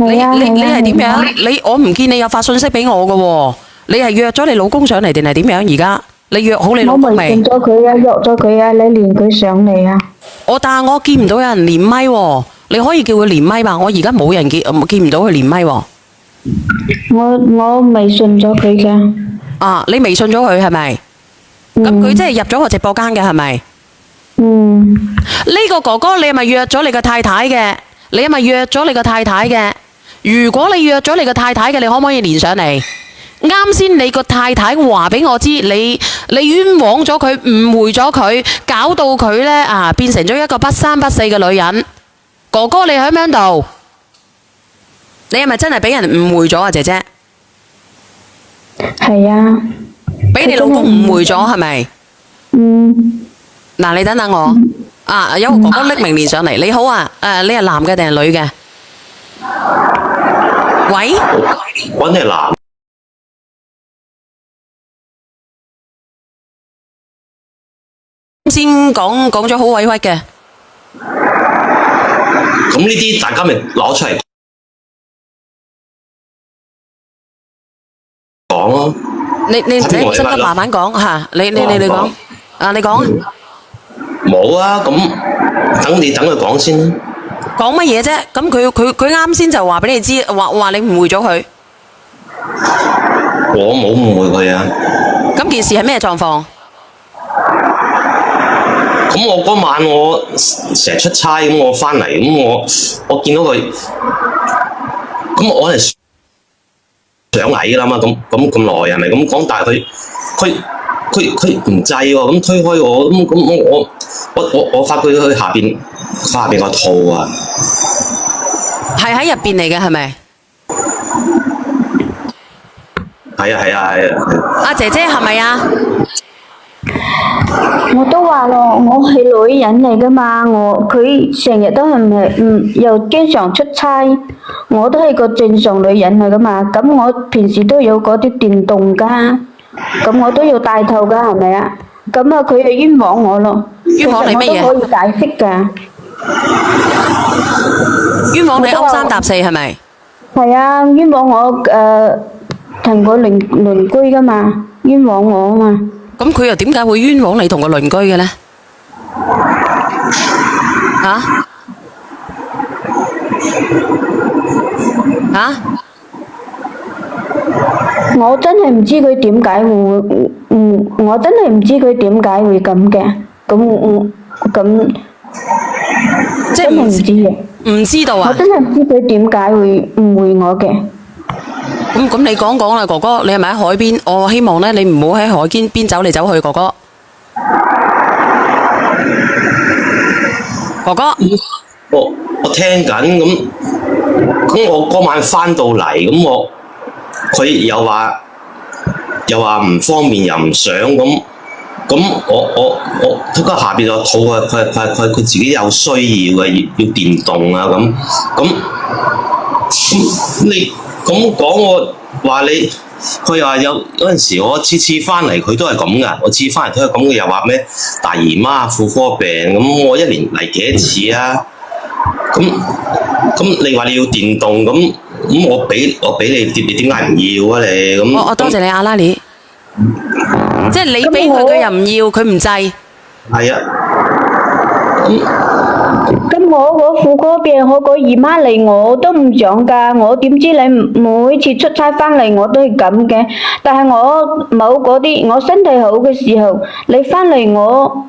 你係點樣？我唔見你有發信息俾我㗎喎，你係約咗你老公上嚟定係點樣？而家你約好你老公未？我微信咗佢啊，約咗佢啊，你連佢上嚟啊。但係我見唔到有人連麥喎，你可以叫佢連麥嘛？我而家冇人見唔到佢連麥喎。我微信咗佢㗎。你微信咗佢係咪？咁佢即係入咗我直播間嘅係咪？呢個哥哥你係咪約咗你個太太嘅？你係咪約咗你個太太嘅？如果你約咗你個太太嘅，你可唔可以連上嚟？啱先你個太太話俾我知，你冤枉咗佢，誤會咗佢，搞到佢呢變成咗一個不三不四嘅女人。哥哥你喺唔喺度？你係咪真係俾人誤會咗啊，姐姐？係啊。俾你老公誤會咗係咪？嗱，你等等我。有個哥哥匿名連上嚟。你好啊，你係男嘅定係女嘅？喂？我係男。先講咗好委屈嘅。咁呢啲大家咪攞出嚟講咯。你唔使慢慢講嚇，你講。你講。冇啊，咁等佢講先啦。講乜嘢啫？咁佢啱先就話俾你知，話你誤會咗佢。我冇誤會佢啊。咁件事係咩狀況？咁我嗰晚我成日出差，咁我翻嚟，咁我見到佢，咁我係想矮啦嘛，咁耐係咪咁講？但係佢唔制喎，咁推開我，咁我發覺佢下邊個肚啊，係喺入邊嚟嘅係咪？係啊。阿姐姐係咪啊？我都話咯，我係女人嚟噶嘛，佢成日都又經常出差，我都係個正常女人嚟噶嘛，咁我平時都有嗰啲電動噶，咁我都要帶套噶，係咪啊？咁啊，佢就冤枉我咯。冤枉你乜嘢？其實我都可以解釋噶。冤枉你勾三搭四係咪？係啊，冤枉我同個鄰居噶嘛，冤枉我啊嘛。咁佢又點解會冤枉你同個鄰居嘅呢？我真係唔知佢點解會，我真係唔知佢點解會咁嘅，咁即係真係唔知嘅。唔知道啊？我真係唔知佢點解會誤會我嘅。咁你講講啦，哥哥，你係咪喺海邊？我希望咧，你唔好喺海邊走嚟走去，哥哥。哥哥，我聽緊咁我嗰晚翻到嚟，咁佢又話唔方便又唔想咁我佢下邊個肚啊，佢自己有需要嘅，要電動啊咁你咁講我話你，佢話有陣時我次翻嚟佢都係咁噶，我次翻嚟都係咁嘅，又話咩大姨媽婦科病咁，我一年嚟幾多次啊？咁你話你要電動咁我俾你，你點解唔要啊你？咁我多謝你阿拉尼，即係你俾佢又唔要，佢唔制。係啊。咁我個婦科病，我個姨媽嚟我都唔想噶，我點知你每次出差翻嚟我都係咁嘅，但係我冇嗰啲，我身體好嘅時候，你翻嚟我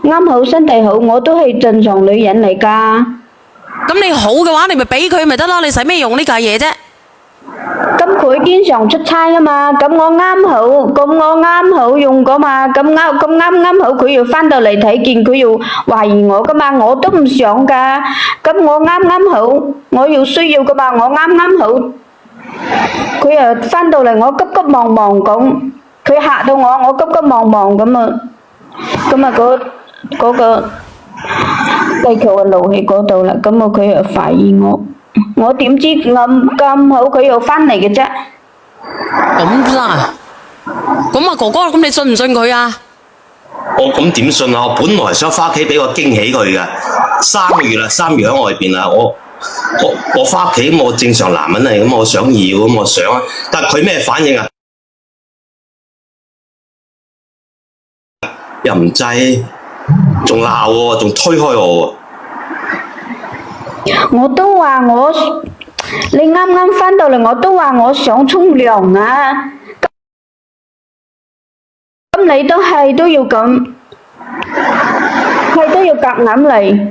啱好身體好，我都係正常女人嚟噶。咁你好嘅話，你咪俾佢咪得咯，你使咩用呢架嘢啫？咁佢經常出差啊嘛，咁我啱好用過嘛，咁啱好佢要翻到嚟睇見，佢要懷疑我噶嘛，我都唔想噶，咁我啱好，我要需要噶嘛，我啱好，佢又翻到嚟，我急急忙忙咁，佢嚇到我急急忙忙咁啊，嗰個地球嘅路喺嗰度啦，咁啊佢又懷疑我點知咁好佢又翻嚟嘅啫？咁啦，咁啊哥哥，咁你信唔信佢啊？我咁點信啊？我本來想翻屋企俾個驚喜佢嘅，3個月啦，3月喺外邊啦，我翻屋企咁，我正常男人嚟咁，我想要咁，我想啊，但係佢咩反應啊？又唔制，仲鬧喎，仲推開我喎。我都話你啱啱翻到嚟，我都話我想沖涼啊。咁你都要咁，係都要夾硬嚟，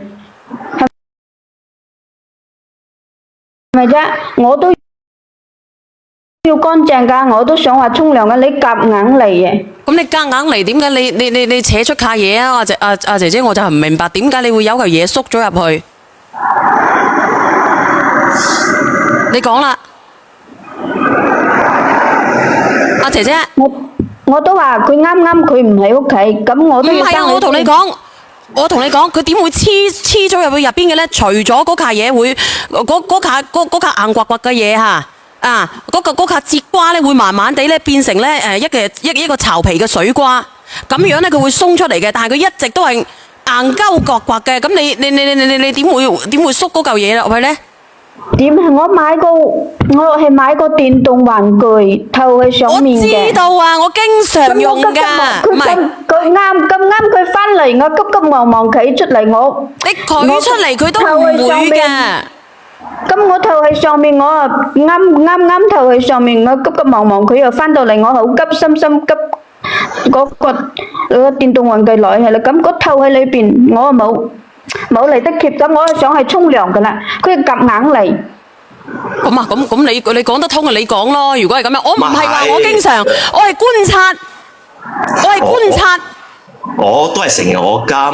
係咪啫？我都要乾淨㗎，我都想話沖涼㗎，你夾硬嚟嘅。咁你夾硬嚟，點解你扯出卡嘢啊？阿姐姐，我就唔明白點解你會有嚿嘢縮咗入去？你講啦，阿姐姐。我都話佢啱佢唔喺屋企，咁我都要唔係啊！我同你講，佢點會黐咗入去入邊嘅咧？除咗嗰卡嘢會，嗰卡硬刮刮嘅嘢嚇，嗰卡節瓜咧會慢慢地咧變成咧一個巢皮嘅水瓜，咁樣咧佢會鬆出嚟嘅，但係佢一直都係硬鳩刮刮嘅，咁你點會縮嗰嚿嘢落去咧？點係我係買個電動玩具，頭喺上面嘅。我知道啊，我經常用㗎。唔係佢咁啱佢翻嚟，我急忙忙企出嚟，你佢出嚟佢都唔會㗎。咁我頭喺上面，我啊啱頭喺上面，我急忙忙佢又翻到嚟，我好急心急嗰個電動玩具來係啦，咁個頭喺裏邊，我冇嚟得及，咁我係想去沖涼噶啦，佢夾硬嚟。咁啊，咁你講得通啊，你講咯。如果係咁樣，我唔係話我經常，我係觀察。我都係成日我監，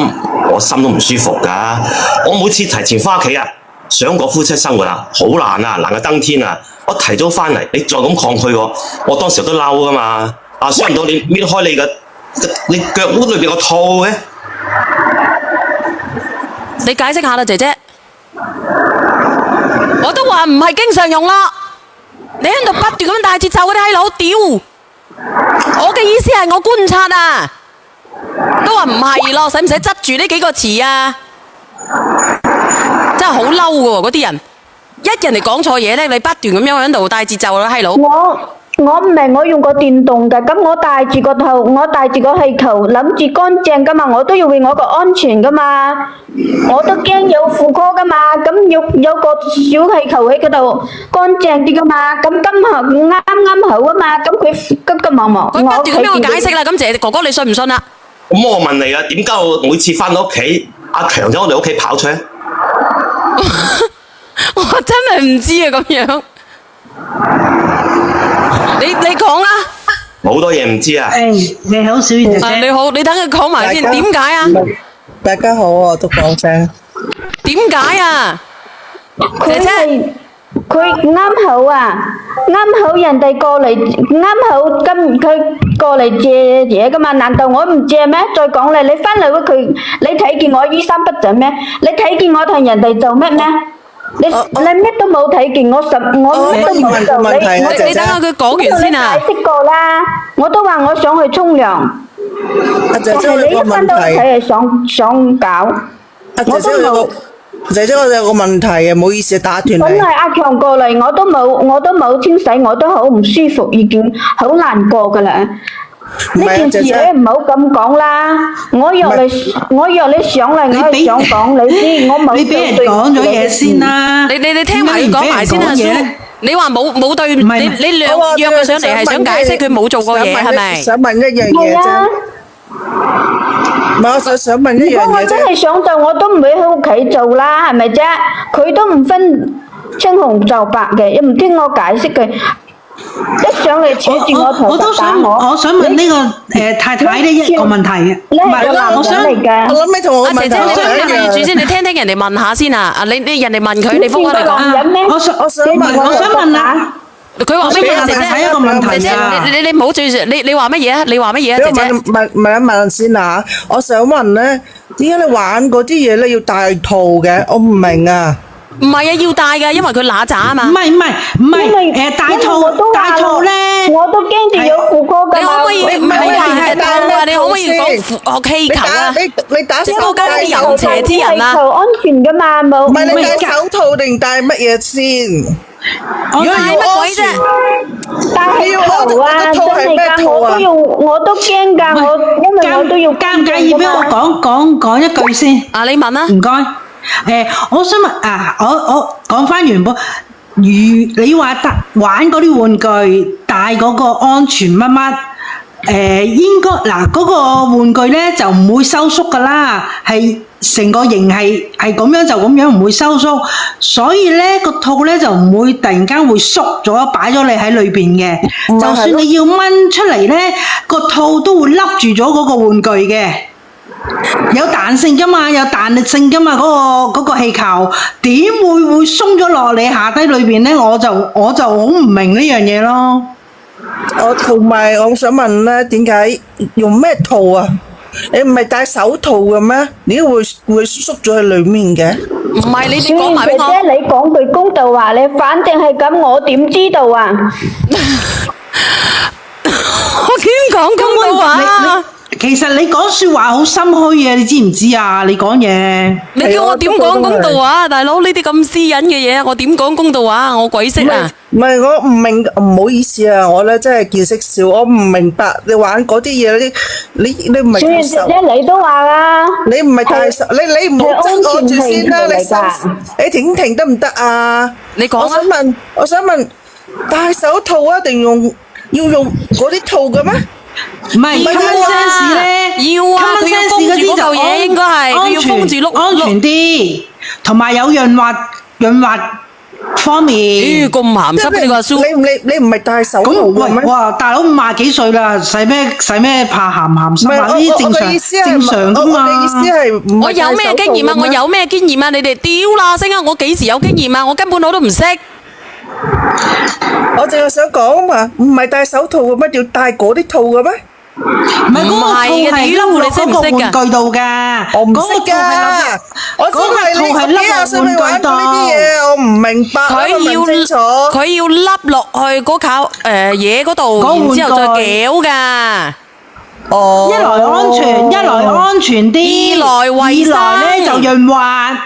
我心都唔舒服噶。我每次提前翻屋企啊，想過夫妻生活啊，好難啊，難過登天啊。我提早翻嚟，你再咁抗拒我當時都嬲噶嘛。想唔到你搣開你腳腕裏邊個套嘅。你解釋下啦，姐姐。我都話唔係經常用啦，你喺度不斷咁大節奏嗰啲閪佬屌！我嘅意思係我觀察啊，都話唔係咯，使唔使執住呢幾個詞啊？真係好嬲嘅喎，嗰啲人人哋講錯嘢咧，你不斷咁樣喺度大節奏啦，閪佬。我唔係我用個電動嘅，咁我戴住個頭，我戴住個氣球，諗住乾淨噶嘛，我都要為我個安全噶嘛，我都驚有婦科噶嘛，咁有個小氣球喺嗰度乾淨啲噶嘛，咁今日啱好啊嘛，咁佢急忙忙，佢不斷咁樣解釋啦，咁姐哥哥你信唔信啊？咁我問你啊，點解我每次翻到屋企，阿強喺我哋屋企跑出嚟？我真係唔知啊，咁樣。你講啦，好多嘢唔知啊。你好，小燕姐姐。你好，你等佢講埋先，點解啊？大家好啊，都講聲。點解啊？姐姐，佢啱好啊，啱好人哋過嚟，啱好佢過嚟借嘢噶嘛？難道我唔借咩？再講咧，你翻嚟佢，你睇見我衣衫不整咩？你睇見我同人哋做乜咩？你乜都冇睇見，我乜都冇做，你等下佢講完先啊！我解釋過啦，我都話我想去沖涼，姐姐你一翻到屋企係想搞，我都冇。姐姐，我有個問題啊，唔好意思打斷你。本來阿強過嚟，我都冇清洗，我都好唔舒服，已經好難過噶啦。呢件事你唔好咁講啦，我約你上嚟，我係想講你知，我冇。你俾人講咗嘢先啦。你聽埋佢講埋先啦，你話冇對，你約佢上嚟係想解釋佢冇做過嘢係咪？想問一樣嘢啫。唔係，我想問一樣嘢啫。如果我真係想做，我都唔會喺屋企做啦，係咪啫？佢都唔分青紅皂白嘅，又唔聽我解釋嘅。一上嚟扯住我頭就打我。我想問呢個太太呢一個問題嘅。唔係嗱，我想嚟㗎。我諗起同我問姐姐，你住先，你聽人哋問下先啊！你人哋問佢，你覆我哋講。我想問啊。佢話乜嘢啊？姐姐，一個問題啊！你唔好最你話乜嘢啊？你話乜嘢啊？姐姐，問一問先啊！我想問咧，點解你玩嗰啲嘢咧要戴套嘅？我唔明啊！唔係啊，要戴嘅，因為佢乸渣啊嘛。唔係，戴套咧，我都驚住有婦科㗎嘛。你可唔可以唔係話套啊？你可唔可以講氣球啊？你打手國家戴手啲人邪之人啊！氣球安全㗎嘛，冇。唔係你戴手套定戴乜嘢先？我戴乜鬼啫？戴氣球啊，真係㗎，我都驚㗎，因為我都要介唔介意俾我講一句先？啊，你問啦。唔該。我想問啊，我講翻原本，如你話玩嗰啲玩具帶嗰個安全乜乜，應該嗱嗰個玩具咧就唔會收縮噶啦，係成個形係咁樣就咁樣唔會收縮，所以咧個套咧就唔會突然間會縮咗擺咗你喺裏邊嘅，就算你要掹出嚟咧，個套都會笠住咗嗰個玩具嘅。有彈性噶嘛，有彈力性噶嘛，嗰個氣球點會鬆咗落你下低裏邊咧？我就好唔明呢樣嘢咯。同埋我想問咧，點解用咩套啊？你唔係戴手套嘅咩？點解會縮咗喺裏面嘅？唔係你小講埋俾我。姐姐，你講句公道話，你反正係咁，我點知道啊？我點講公道話？其實你講說話好心虛嘅，你知唔知啊？你講嘢，你叫我點講公道話，大佬，呢啲咁私隱嘅嘢，我點講公道話？我鬼識啊！唔係我唔明，唔好意思啊，我咧真係見識少，我唔明白你玩嗰啲嘢，你唔係小戴手，姐姐，你都話啦，你唔係戴手，你唔好執我住先啦，你停得唔得啊？你講啊！我想問，戴手套啊，定要用嗰啲套嘅咩？唔係 common sense 咧，要啊，佢要封住嗰嚿嘢，應該係佢要封住碌安全啲，同埋有潤滑方面。咦，咁鹹濕呢個蘇？你唔係戴手套嘅咩？哇，大佬50幾歲啦，使咩怕鹹濕啊？呢啲正常噶嘛。我嘅意思係，我有咩經驗啊？我有咩經驗啊？你哋屌啦聲啊！我幾時有經驗啊？我根本我都唔識。我淨係想講嘛，唔係戴手套嘅咩？要戴嗰啲套嘅咩？唔係嗰個套係笠落嗰個玩具度噶，我唔識噶。我只係你幾廿歲未玩過呢啲嘢，我唔明白。佢要笠落去嗰嚿嘢嗰度，然之後再攪噶。哦，一來安全啲，二來衛生，二來咧就潤滑，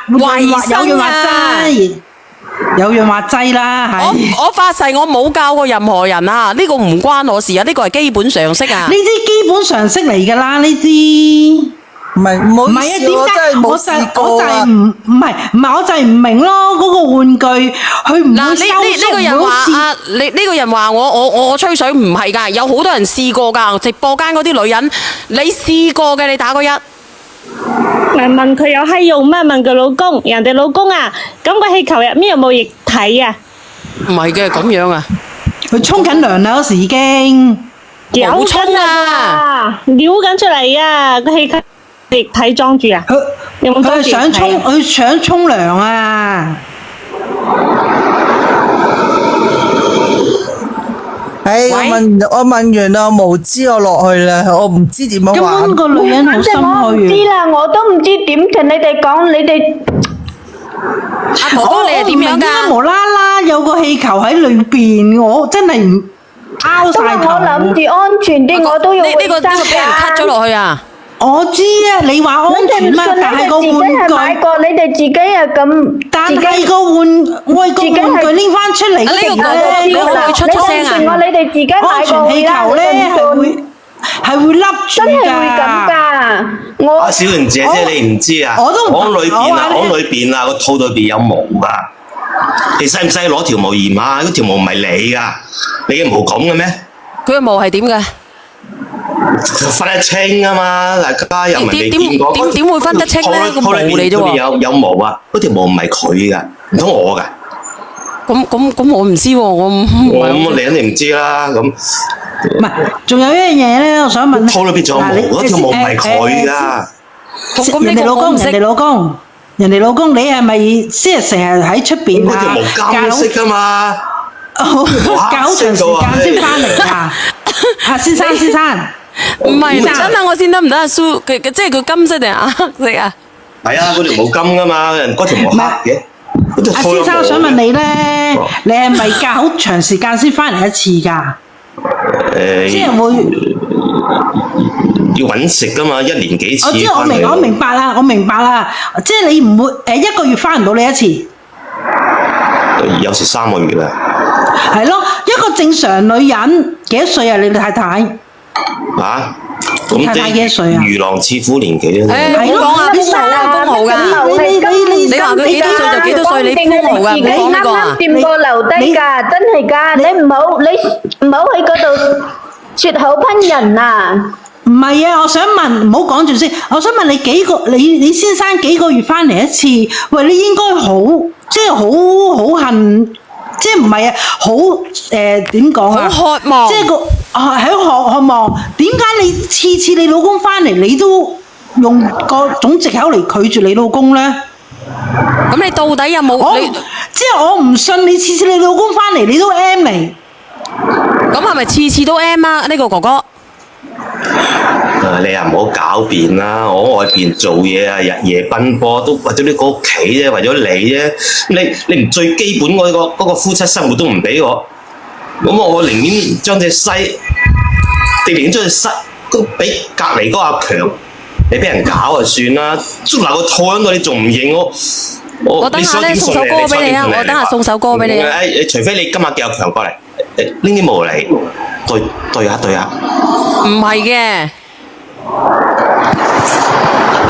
有潤滑劑啦，係。我發誓我冇教過任何人啊！呢個唔關我事啊！呢個係基本常識啊！呢啲基本常識嚟噶啦，呢啲。唔係唔好意思，我真係冇試過啊！我就係唔明咯，嗰個玩具佢唔會收縮，呢個人話啊，呢個人話我吹水唔係㗎，有好多人試過㗎，直播間嗰啲女人，你試過嘅，你打個1。咪問佢有閪用咩？問佢老公，人哋老公啊，咁個氣球入面有冇液體啊？唔係嘅，咁樣啊，佢沖緊涼啦，嗰時已經冇沖啊，撩緊出嚟啊，個氣球液體裝住啊？有冇裝住液體啊？佢想沖涼啊！我問完啦，我無知我落去啦，我唔知點樣玩。根本個女人好心虛啊！我唔知啦，我都唔知點同你哋講，你哋。阿哥哥你係點樣㗎？無啦啦有個氣球喺裏邊，我真係唔拗晒頭。我諗住安全啲，我都要衛生㗎。呢個俾人 cut 咗落去啊！我知啊，你話安全咩？但係個玩具，你哋自己係咁，但係個玩具拎翻出嚟，呢個你可唔可以出聲啊？你哋自己買過安全氣球咧係會笠住㗎。真係會咁㗎！阿小玲姐姐你唔知啊？我都唔講裏邊啊，個套裏邊有毛㗎。你使唔使攞條毛驗啊？嗰條毛唔係你㗎，你嘅毛咁嘅咩？佢嘅毛係點嘅？分得清啊嘛，大家又唔係未見過。點會分得清咧？個毛嚟啫喎。有毛啊！嗰條毛唔係佢噶，唔通我噶？咁我唔知喎，我你肯定唔知啦。咁唔係，仲有一樣嘢咧，我想問。套裏邊仲有毛，嗰條毛唔係佢噶。人哋老公，你係咪即係成日喺出邊啊？嗰條毛金色噶嘛？搞長時間先翻嚟㗎。啊，先生，唔係真啊！我先得唔得啊？蘇佢即係佢金色定係黑色啊？係啊，嗰條毛金噶嘛，嗰條毛黑嘅。阿先生，我想問你咧，你係咪隔好長時間先翻嚟一次㗎？即係會要揾食㗎嘛，一年幾次。我明白啦，即係你唔會一個月翻唔到你一次。有時3個月啊。係咯，一個正常女人幾多歲啊？你太太？嚇？咁太太幾多歲啊？如狼似虎年紀啊！係咯，你封號㗎，你話佢幾多歲就幾多歲，你封號㗎，唔講呢個啊！掂過留低㗎，真係㗎，你唔好喺嗰度説口噴人啊！唔係啊，我想問，唔好講住先。我想問你先生幾個月翻嚟一次？喂，你應該即係好恨，即係唔係啊？點講啊？好渴望，即係喺渴望。點解你次次你老公翻嚟，你都用各種藉口嚟拒絕你老公咧？咁你到底有冇你？即係我唔信你次次你老公翻嚟，你都 M 嚟。咁係咪次次都 M 啊？呢個哥哥？你又唔好狡辯啦！我外邊做嘢啊，日夜奔波都為咗你個屋企啫，為咗你啫。你唔最基本嗰個夫妻生活都唔俾我，咁我寧願將隻西，你寧願將隻西都俾隔離嗰個阿強，你俾人搞就算啦。捉拿個套喺度，你仲唔認我？我等下咧送首歌俾你啊！我等下送首歌俾你啊！除非你今日叫阿強過嚟，拎啲毛嚟對下。唔係嘅。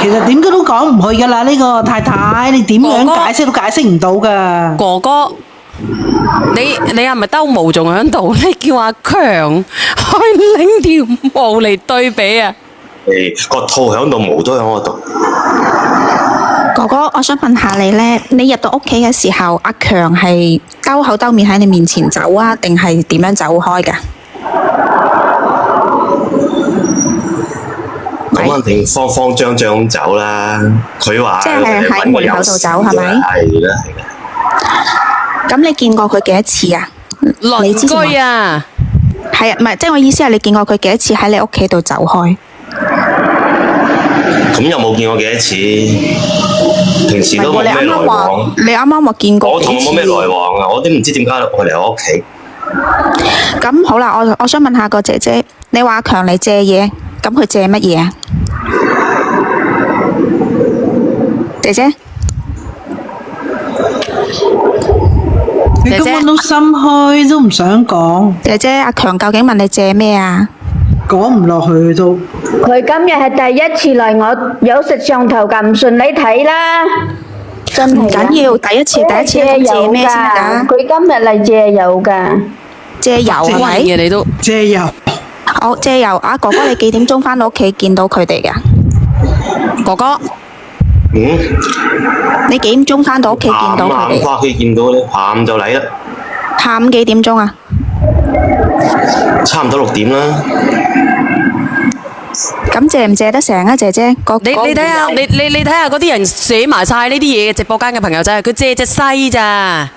其實點解都講唔去㗎啦，呢個太太，你點樣解釋都解釋唔到㗎。哥哥，你係咪兜毛仲喺度？你叫阿強去拎條毛嚟對比啊？個套喺度，毛都喺我度。哥哥，我想問下你呢，你入到屋企嘅時候，阿強係兜口兜面喺你面前走啊，定係點樣走開㗎？咁肯定慌張咁走啦。佢話即係喺門口度走係咪？係啦。咁你見過佢幾多次啊？鄰居啊？係啊，唔係，即係我意思係你見過佢幾多次喺你屋企度走開？咁又冇見過幾多次，平時都冇咩來往。你啱啱話見過幾次？我同冇咩來往啊！我都唔知點解我嚟我屋企。咁好啦，我想問下個姐姐，你話阿強嚟借嘢，咁佢借乜嘢啊？姐姐，你根本都心虛，都唔想講。姐姐，阿強究竟問你借咩啊？講唔落去都。佢今日係第一次嚟，我有食上頭㗎，唔順你睇啦。真係唔緊要，第一次，咁借咩先得㗎？佢今日嚟借油㗎。借油係咪？嘅你都借油。好，借油啊！哥哥，你幾點鐘返到屋企見到佢哋㗎？哥哥，你幾點鐘返到屋企見到佢哋？返屋企見到咧，下午就嚟啦。下午幾點鐘啊？差唔多6點啦。咁借唔借得成啊，姐姐？你睇下，你睇下嗰啲人寫埋晒呢啲嘢嘅直播間嘅朋友仔，佢借隻西咋？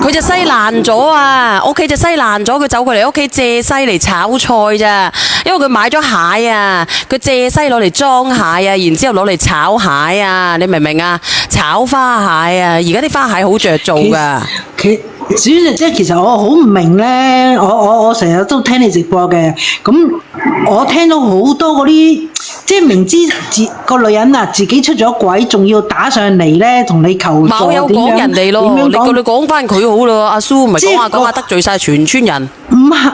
佢隻西爛咗啊！屋企隻西爛咗，佢走過嚟屋企借西嚟炒菜咋？因為佢買咗蟹啊，佢借西攞嚟裝蟹啊，然之後攞嚟炒蟹啊，你明唔明啊？炒花蟹啊，而家啲花蟹好着做噶。主要即係其實我好唔明咧，我成日都聽你直播嘅，咁我聽到好多嗰啲即係明知個女人啊自己出咗軌，仲要打上嚟咧同你求助，冇有講人哋咯，你講翻佢好咯，阿蘇唔係講下得罪晒全村人。唔係，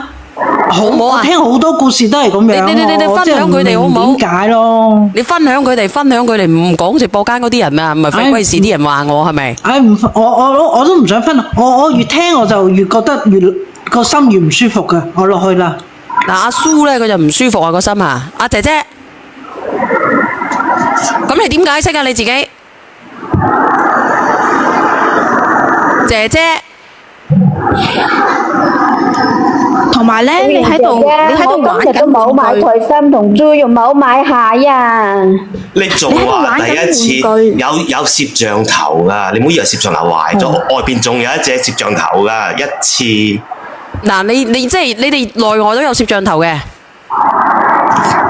好唔好啊？我聽好多故事都係咁樣，你分享佢哋好唔好？點解咯？你分享佢哋，唔講直播間嗰啲人啊，唔係費鬼事啲人話我係咪？我都唔想分，我越聽我就越覺得越個心越唔舒服噶，我落去啦。嗱，阿蘇咧佢就唔舒服啊個心啊，阿姐姐，咁你點解釋啊你自己？姐姐。同埋咧，你喺度玩緊都冇買菜心同豬肉，冇買蟹啊！你仲話第一次有攝像頭噶，你唔好以為攝像頭壞咗，外邊仲有一隻攝像頭噶，一次。嗱，你即係你哋內外都有攝像頭嘅，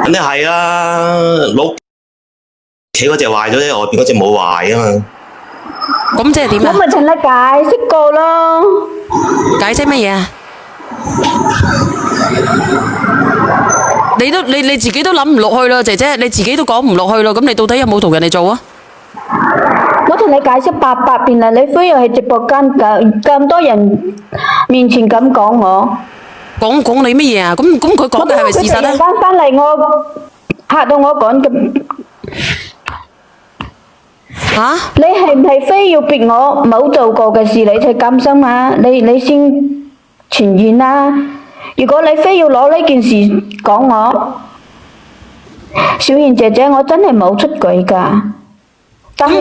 肯定係啦，屋企嗰隻壞咗啫，外邊嗰隻冇壞啊嘛。咁即係點啊？我咪同你解釋過咯。解釋乜嘢啊？你自己都諗唔落去啦，姐姐，你自己都講唔落去啦。咁你到底有冇同人哋做啊？我同你解釋800遍啦，你非要喺直播間咁多人面前咁講我。講你乜嘢啊？咁佢講嘅係咪事實咧？我翻嚟，我嚇到我講嘅。嚇？你係唔係非要逼我冇做過嘅事你才甘心啊？你先傳言啦！如果你非要攞呢件事講我，小賢姐姐，我真係冇出軌㗎。但係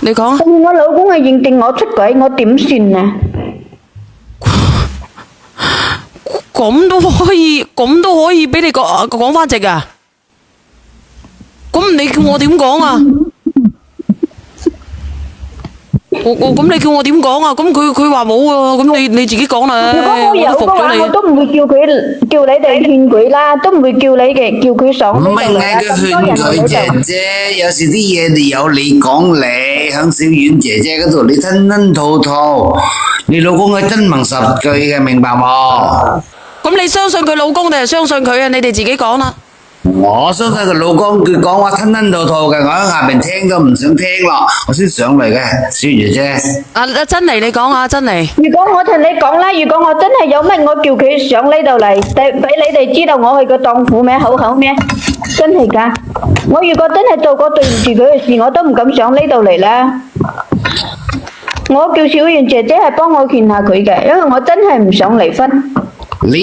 你講。但係我老公係認定我出軌，我點算啊？咁都可以俾你講翻直啊？咁你叫我點講啊？咁你叫我點講啊？咁佢話冇啊，咁你自己講啦。如果我有嘅話，我都唔會叫你哋勸佢啦，都唔會叫佢上呢度嚟啦。咁多人喺度。姐姐，有時啲嘢你有你講你，響小婉姐姐嗰度你吞吞吐吐，你老公係真憑實據嘅，明白冇？咁你相信佢老公定係相信佢啊？你哋自己講啦。我相信佢老公，佢講話吞吞吐吐嘅，我喺下邊聽都唔想聽咯，我先上嚟嘅，小姐姐。珍妮你講啊，珍妮。如果我同你講啦，如果我真係有乜，我叫佢上呢度嚟，俾你哋知道我係個蕩婦咩，好口咩，真係噶。我如果真係做過對唔住佢嘅事，我都唔敢上呢度嚟啦。我叫小圓姐姐係幫我勸下佢嘅，因為我真係唔想離婚。你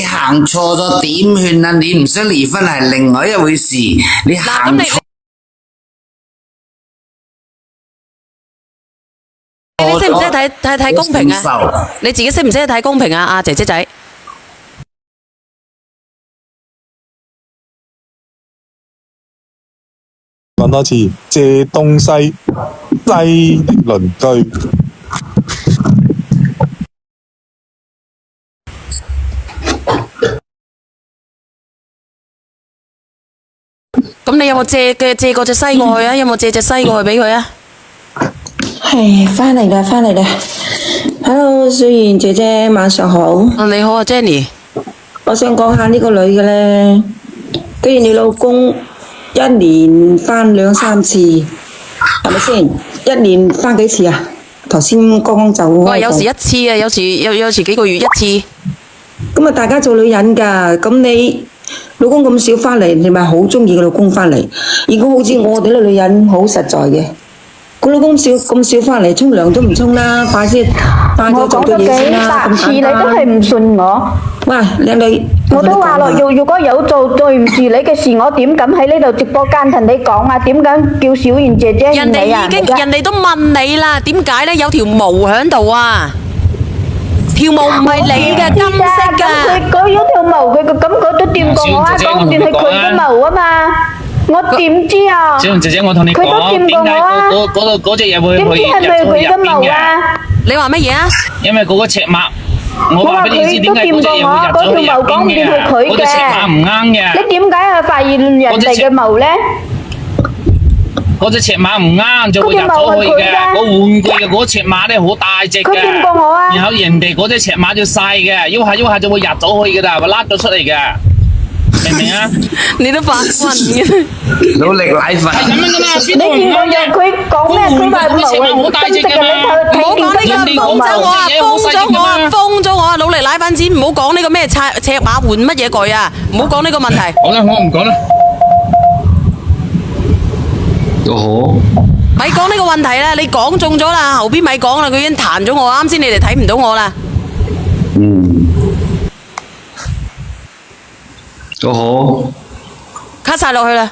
行錯咗點勸啊？你唔想離婚係另外一回事，你行錯。你識唔識睇公平啊？你自己識唔識睇公平啊？阿姐姐仔。講多次，借東西西的鄰居。咁你有冇借過隻西過去啊？有冇借隻西過去俾佢啊？係翻嚟啦！Hello， 小妍姐姐，晚上好。你好啊 ，Jenny。我想講下呢個女嘅咧，既然你老公一年翻2-3次，係咪先？一年翻幾次啊？頭先剛剛就我話有時一次啊，有時幾個月一次。咁啊，大家做女人㗎，咁你老公咁少翻嚟，你咪好中意個老公翻嚟。如果好似我哋啲女人好實在嘅，個老公咁少翻嚟，沖涼都唔沖啦，快啲做咗嘢先啦，咁簡單。我講咗幾百次，你都係唔信我。喂，靚女，我都話咯，如果有做對唔住你嘅事，我點敢喺呢度直播間同你講啊？點敢叫小妍姐姐勸你啊？人哋都問你啦，點解咧？有條毛喺度啊！條毛唔係你嘅，金色㗎。佢有條毛，佢咁佢都掂過我啊，講掂係佢嘅毛啊嘛，我點知啊？小姐姐，我同你講，點解嗰隻嘢會去入咗去入邊嘅？你話乜嘢啊？因為嗰個尺碼，我話俾你知點解嗰隻嘢會入咗去入邊嘅。嗰隻尺碼唔啱嘅。你點解去發現人哋嘅毛咧？嗰隻尺碼唔啱就會入咗去嘅，嗰玩具嘅嗰尺碼咧好大隻嘅，佢掂過我啊！然後人哋嗰隻尺碼就細嘅，喐下就會入咗去噶啦，會甩咗出嚟嘅，明唔明啊？你都發暈嘅，努力奶粉。係咁樣噶啦，邊你見過佢講咩？佢話毛係金色嘅，唔好講呢個封咗我啊！封咗我啊！努力奶粉錢，唔好講呢個咩尺碼換乜嘢句啊！唔好講呢個問題。好啦，我唔講啦。都好，咪講呢個問題啦，你講中咗啦，後邊咪講啦，佢已經彈咗我，啱先你哋睇唔到我啦。都好。cut 晒落去啦。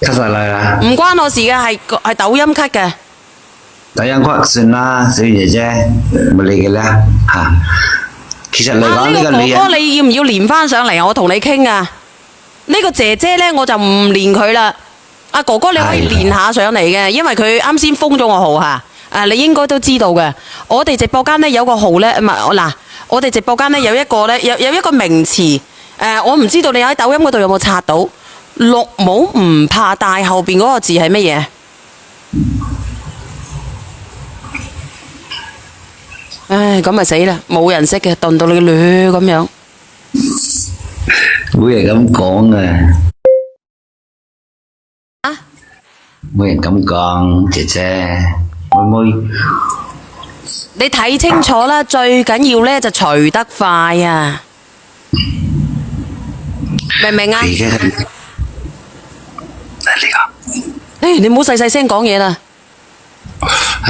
cut 晒嚟啦。唔關我事嘅，係抖音 cut 嘅。抖音 cut 算啦，小姐姐，冇理嘅啦吓。其實嚟講呢個女人，哥哥你要唔要連翻上嚟？我同你傾啊。呢個姐姐咧，我就唔連佢啦。阿哥哥你可以連下上嚟嘅，因為佢啱先封咗我號吓，你應該都知道嘅。我哋直播間咧有個號咧，唔係嗱，我哋直播間咧有一個咧有一個名詞，我唔知道你喺抖音嗰度有冇刷到，綠帽唔怕戴後邊嗰個字係乜嘢？唉，咁咪死啦，冇人識嘅，燉到你個女咁樣。每人咁講啊，每人咁講，姐姐，妹妹，你睇清楚啦，最緊要咧就除得快啊，明唔明啊？而家係唉，你唔好細細聲講嘢啦。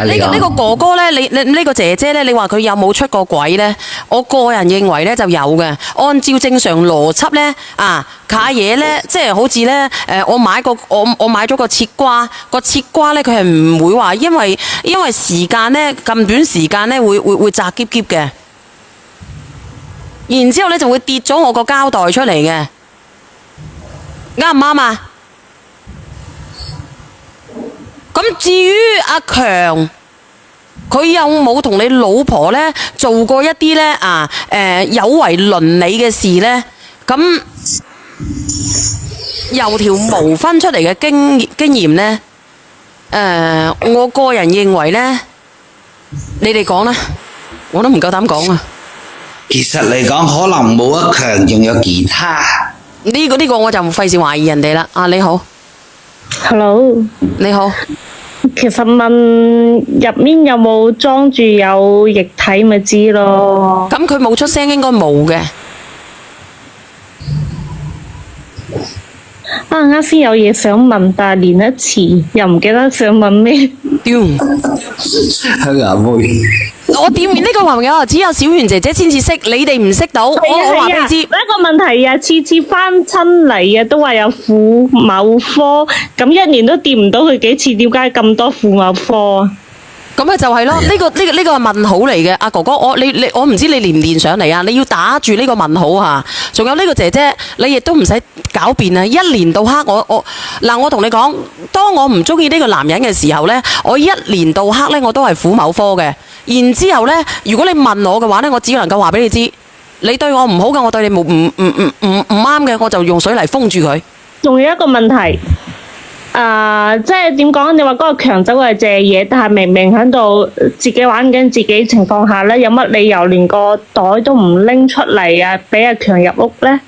呢個哥哥咧，你呢個姐姐咧，你話佢有冇出過軌咧？我個人認為咧就有嘅。按照正常邏輯咧，卡嘢咧，即係好似咧，我買咗個切瓜，切瓜咧佢係唔會話因為時間咧咁短時間咧會炸結結嘅，然之後咧就會跌咗我個膠袋出嚟嘅，啱唔啱啊？咁至於阿強，佢有冇同你老婆咧做過一啲咧有違倫理嘅事咧？咁由條毛分出嚟嘅經驗咧，我個人認為咧，你哋講啦，我都唔夠膽講啊。其實嚟講，可能冇阿強，仲有其他。呢個我就唔費事懷疑人哋啦。你好 ，Hello， 你好。其實問入面有冇裝住有液體咪知咯。咁佢冇出聲，應該冇嘅。啱先有嘢想問，但係連一詞又唔記得想問咩。香牙妹，我點呢個朋友只有小圓姐姐先至識，你哋唔識到。我話俾你知，一個問題啊，次次翻親嚟啊都話有婦某科，咁一年都掂唔到佢幾次，點解咁多婦某科啊？咁咪就係咯，呢個係問號嚟嘅，阿哥哥，我唔知你連唔連上嚟啊？你要打住呢個問號啊！仲有呢個姐姐，你亦都唔使狡辯啊！一年到黑，我同你講，當我唔中意呢個男人嘅時候呢，我一年到黑呢，我都係婦某科嘅。然之後呢，如果你問我嘅話呢，我只能夠話俾你知，你對我唔好嘅，我對你唔啱嘅，我就用水泥封住佢。仲有一個問題。即係點講？你話嗰個強走係借嘢，但係明明喺度自己玩緊自己情況下咧，有乜理由連個袋都唔拎出嚟啊？俾阿強入屋咧？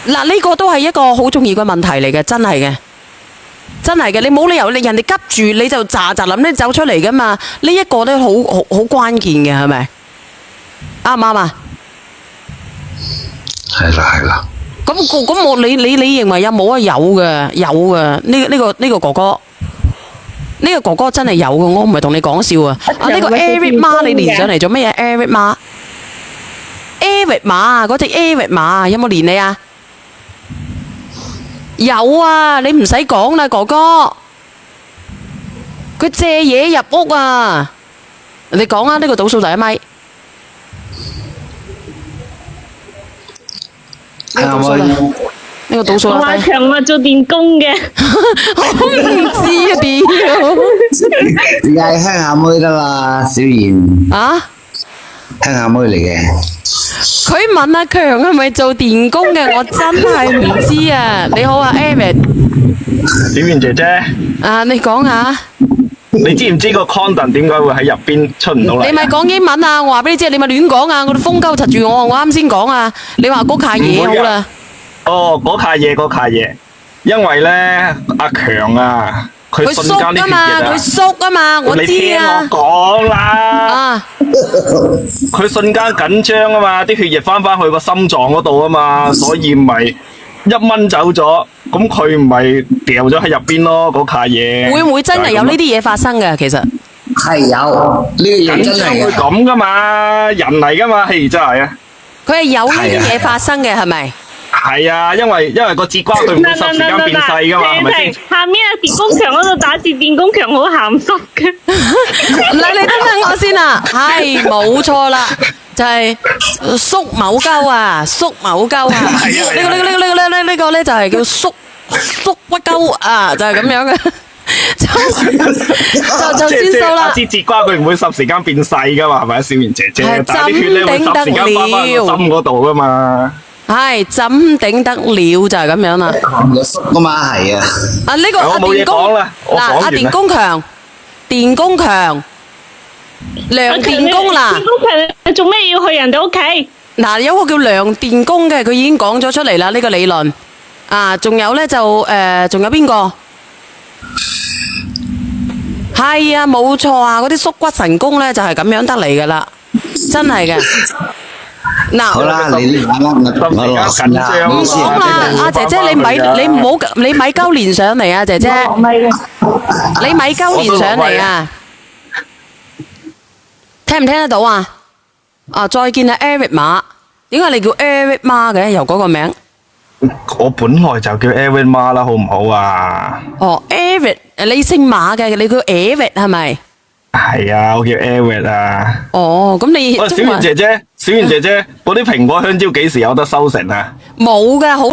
嗱，呢個都係一個好重要嘅問題嚟嘅，真係嘅，真係嘅。你冇理由你人哋急住你就咋諗咧走出嚟噶嘛？呢一個都好關鍵嘅，係咪？啱唔啱啊？係啦。咁你認為有冇啊？有嘅，呢個哥哥，呢個哥哥真係有嘅，我唔係同你講笑啊！呢個 Eric 媽你連上嚟做咩嘢 ？Eric 媽嗰隻 Eric 媽有冇連你啊？有啊，你唔使講啦，哥哥，佢借嘢入屋啊！你講啊，呢個倒數第一咪。呢個倒數啦，華強話做電工嘅，我唔知啊屌！點解鄉下妹得嘛？小賢鄉下妹嚟嘅。佢問阿強係咪做電工嘅？我真係唔知啊！你好啊 ，Amy。小賢姐姐。你講下。你知唔知個 condom 點解會喺入邊出唔到嚟？你咪講英文啊！我話俾你知，你咪亂講啊！我哋風鳩窒住我啱先講啊！你話嗰卡嘢好啦。嗰卡嘢，因為咧阿強啊，佢瞬間啲血液佢縮啊嘛，我知啊。你聽我講啦。佢瞬間緊張啊嘛，啲血液翻去個心臟嗰度啊嘛，所以咪一掹走咗。咁佢唔係掉咗喺入邊咯，嗰卡嘢。會唔會真係有呢啲嘢發生嘅？其實係有呢個嘢真係會咁噶嘛，人嚟噶嘛，係真係啊。佢係有呢啲嘢發生嘅，係咪？係啊，因為個節瓜佢唔會霎時間變細噶嘛，係咪先？下面啊，電工強嗰度打字，電工強好鹹濕嘅。嗱，你等我先啊，係冇錯啦。就係縮某鳩啊，縮某鳩啊！呢個咧就係叫縮骨鳩啊，就係咁樣嘅，就算數啦。支節瓜佢唔會霎時間變細噶嘛，係咪小賢姐姐？但係啲血咧會霎時間翻翻個心嗰度噶嘛。係怎頂得了就係咁樣啦。有縮噶嘛，係啊。呢個阿電工嗱，阿電工強，梁電工啦，你做咩要去人哋屋企？嗱，有個叫梁電工嘅，佢已經講咗出嚟啦，呢個理論。啊，仲有咧就仲有邊個？係啊，冇錯啊，嗰啲縮骨神功咧就係咁樣得嚟噶啦，真係嘅。嗱，好啦，你玩啦，我落線啦。唔講啦，阿姐姐你咪鳩連上嚟啊，姐姐，你咪鳩連上嚟啊，聽唔聽得到啊？啊，再見啊 Eric 馬，點解你叫 Eric 馬嘅？由嗰個名。我本來就叫 Eric 媽啦，好唔好啊？哦 ，Eric，你姓馬嘅，你叫 Eric 係咪？係啊，我叫 Eric 啊。哦，咁你喂，小圓姐姐，嗰啲蘋果香蕉幾時有得收成啊？冇㗎，好。